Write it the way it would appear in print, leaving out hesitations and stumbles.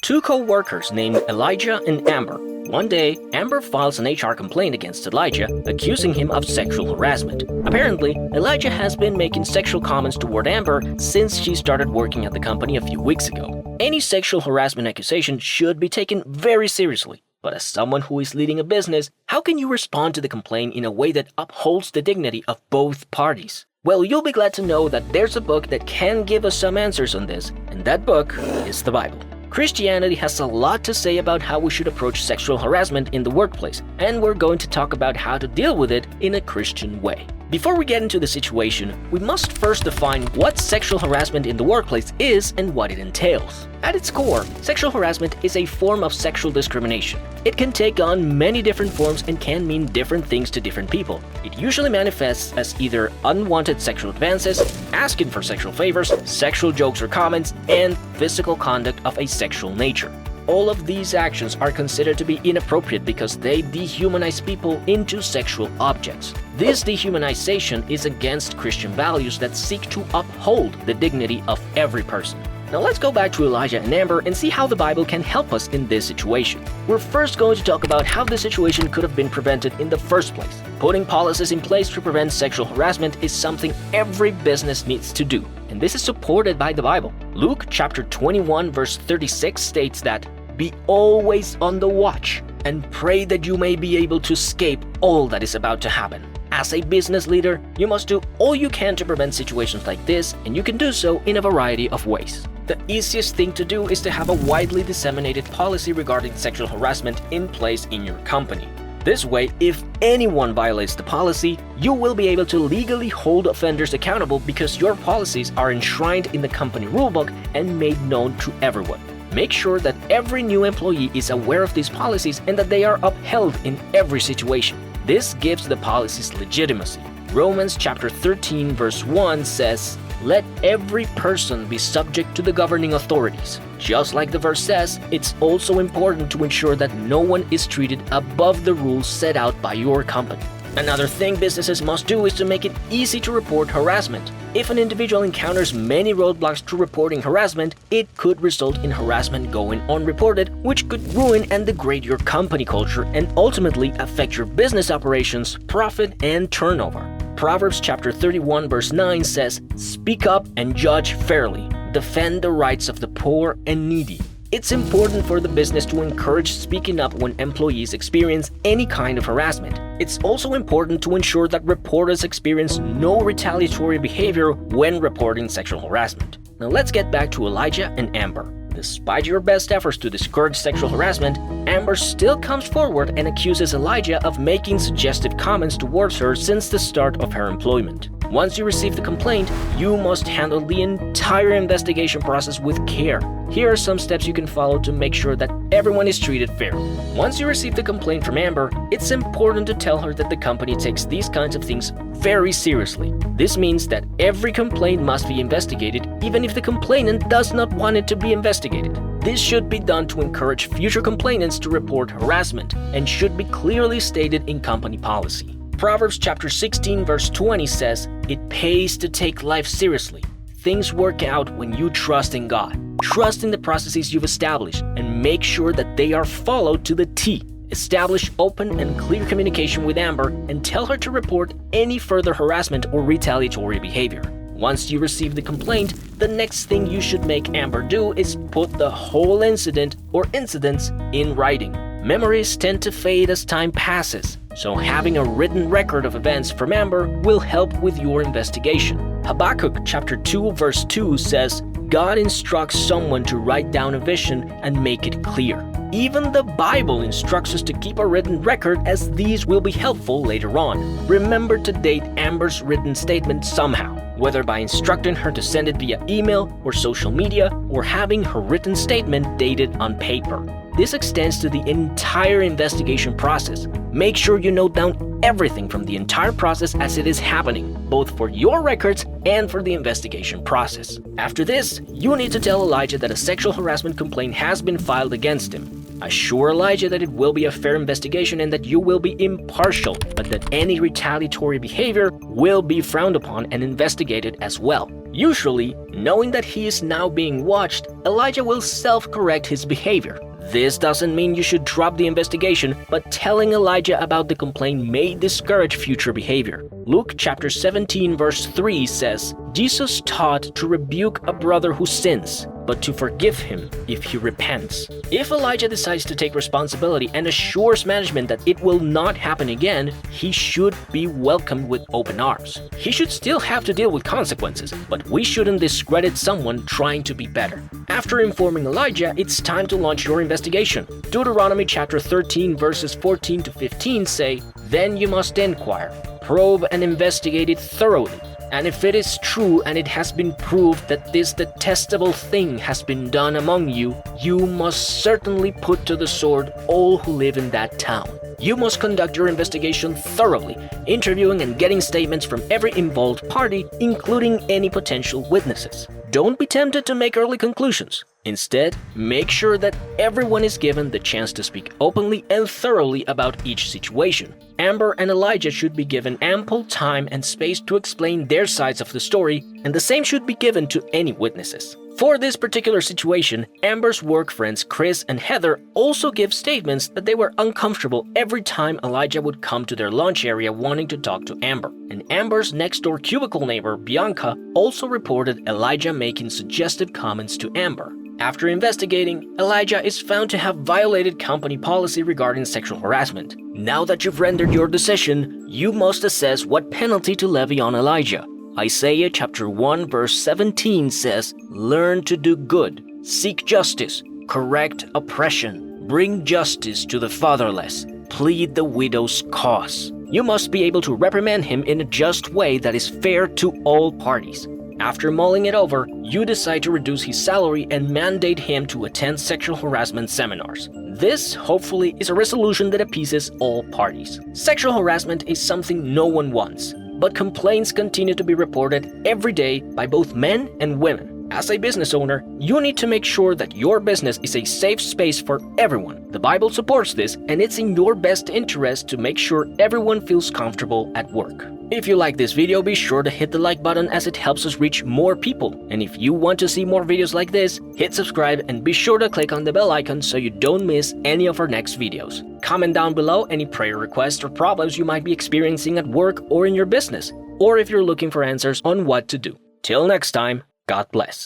Two co-workers named Elijah and Amber. One day, Amber files an HR complaint against Elijah, accusing him of sexual harassment. Apparently, Elijah has been making sexual comments toward Amber since she started working at the company a few weeks ago. Any sexual harassment accusation should be taken very seriously. But as someone who is leading a business, how can you respond to the complaint in a way that upholds the dignity of both parties? Well, you'll be glad to know that there's a book that can give us some answers on this, and that book is the Bible. Christianity has a lot to say about how we should approach sexual harassment in the workplace, and we're going to talk about how to deal with it in a Christian way. Before we get into the situation, we must first define what sexual harassment in the workplace is and what it entails. At its core, sexual harassment is a form of sexual discrimination. It can take on many different forms and can mean different things to different people. It usually manifests as either unwanted sexual advances, asking for sexual favors, sexual jokes or comments, and physical conduct of a sexual nature. All of these actions are considered to be inappropriate because they dehumanize people into sexual objects. This dehumanization is against Christian values that seek to uphold the dignity of every person. Now let's go back to Elijah and Amber and see how the Bible can help us in this situation. We're first going to talk about how this situation could have been prevented in the first place. Putting policies in place to prevent sexual harassment is something every business needs to do, and this is supported by the Bible. Luke chapter 21 verse 36 states that, "Be always on the watch and pray that you may be able to escape all that is about to happen." As a business leader, you must do all you can to prevent situations like this, and you can do so in a variety of ways. The easiest thing to do is to have a widely disseminated policy regarding sexual harassment in place in your company. This way, if anyone violates the policy, you will be able to legally hold offenders accountable because your policies are enshrined in the company rulebook and made known to everyone. Make sure that every new employee is aware of these policies and that they are upheld in every situation. This gives the policies legitimacy. Romans chapter 13 verse 1 says, "Let every person be subject to the governing authorities." Just like the verse says, it's also important to ensure that no one is treated above the rules set out by your company. Another thing businesses must do is to make it easy to report harassment. If an individual encounters many roadblocks to reporting harassment, it could result in harassment going unreported, which could ruin and degrade your company culture and ultimately affect your business operations, profit, and turnover. Proverbs chapter 31 verse 9 says, "Speak up and judge fairly. Defend the rights of the poor and needy." It's important for the business to encourage speaking up when employees experience any kind of harassment. It's also important to ensure that reporters experience no retaliatory behavior when reporting sexual harassment. Now let's get back to Elijah and Amber. Despite your best efforts to discourage sexual harassment, Amber still comes forward and accuses Elijah of making suggestive comments towards her since the start of her employment. Once you receive the complaint, you must handle the entire investigation process with care. Here are some steps you can follow to make sure that everyone is treated fairly. Once you receive the complaint from Amber, it's important to tell her that the company takes these kinds of things very seriously. This means that every complaint must be investigated, even if the complainant does not want it to be investigated. This should be done to encourage future complainants to report harassment and should be clearly stated in company policy. Proverbs chapter 16 verse 20 says, "It pays to take life seriously. Things work out when you trust in God." Trust in the processes you've established and make sure that they are followed to the T. Establish open and clear communication with Amber and tell her to report any further harassment or retaliatory behavior. Once you receive the complaint, the next thing you should make Amber do is put the whole incident or incidents in writing. Memories tend to fade as time passes, so having a written record of events from Amber will help with your investigation. Habakkuk chapter 2 verse 2 says, "God instructs someone to write down a vision and make it clear." Even the Bible instructs us to keep a written record, as these will be helpful later on. Remember to date Amber's written statement somehow, whether by instructing her to send it via email or social media, or having her written statement dated on paper. This extends to the entire investigation process. Make sure you note down everything from the entire process as it is happening, both for your records and for the investigation process. After this, you need to tell Elijah that a sexual harassment complaint has been filed against him. Assure Elijah that it will be a fair investigation and that you will be impartial, but that any retaliatory behavior will be frowned upon and investigated as well. Usually, knowing that he is now being watched, Elijah will self-correct his behavior. This doesn't mean you should drop the investigation, but telling Elijah about the complaint may discourage future behavior. Luke chapter 17 verse 3 says, Jesus taught to rebuke a brother who sins, but to forgive him if he repents. If Elijah decides to take responsibility and assures management that it will not happen again, he should be welcomed with open arms. He should still have to deal with consequences, but we shouldn't discredit someone trying to be better. After informing Elijah, it's time to launch your investigation. Deuteronomy chapter 13 verses 14 to 15 say, Then you must inquire, probe and investigate it thoroughly. And if it is true and it has been proved that this detestable thing has been done among you, you must certainly put to the sword all who live in that town. You must conduct your investigation thoroughly, interviewing and getting statements from every involved party, including any potential witnesses. Don't be tempted to make early conclusions. Instead, make sure that everyone is given the chance to speak openly and thoroughly about each situation. Amber and Elijah should be given ample time and space to explain their sides of the story, and the same should be given to any witnesses. For this particular situation, Amber's work friends Chris and Heather also give statements that they were uncomfortable every time Elijah would come to their lunch area wanting to talk to Amber. And Amber's next-door cubicle neighbor, Bianca, also reported Elijah making suggestive comments to Amber. After investigating, Elijah is found to have violated company policy regarding sexual harassment. Now that you've rendered your decision, you must assess what penalty to levy on Elijah. Isaiah chapter 1 verse 17 says, Learn to do good, seek justice, correct oppression, bring justice to the fatherless, plead the widow's cause. You must be able to reprimand him in a just way that is fair to all parties. After mulling it over, you decide to reduce his salary and mandate him to attend sexual harassment seminars. This, hopefully, is a resolution that appeases all parties. Sexual harassment is something no one wants, but complaints continue to be reported every day by both men and women. As a business owner, you need to make sure that your business is a safe space for everyone. The Bible supports this, and it's in your best interest to make sure everyone feels comfortable at work. If you like this video, be sure to hit the like button as it helps us reach more people. And if you want to see more videos like this, hit subscribe and be sure to click on the bell icon so you don't miss any of our next videos. Comment down below any prayer requests or problems you might be experiencing at work or in your business, or if you're looking for answers on what to do. Till next time, God bless.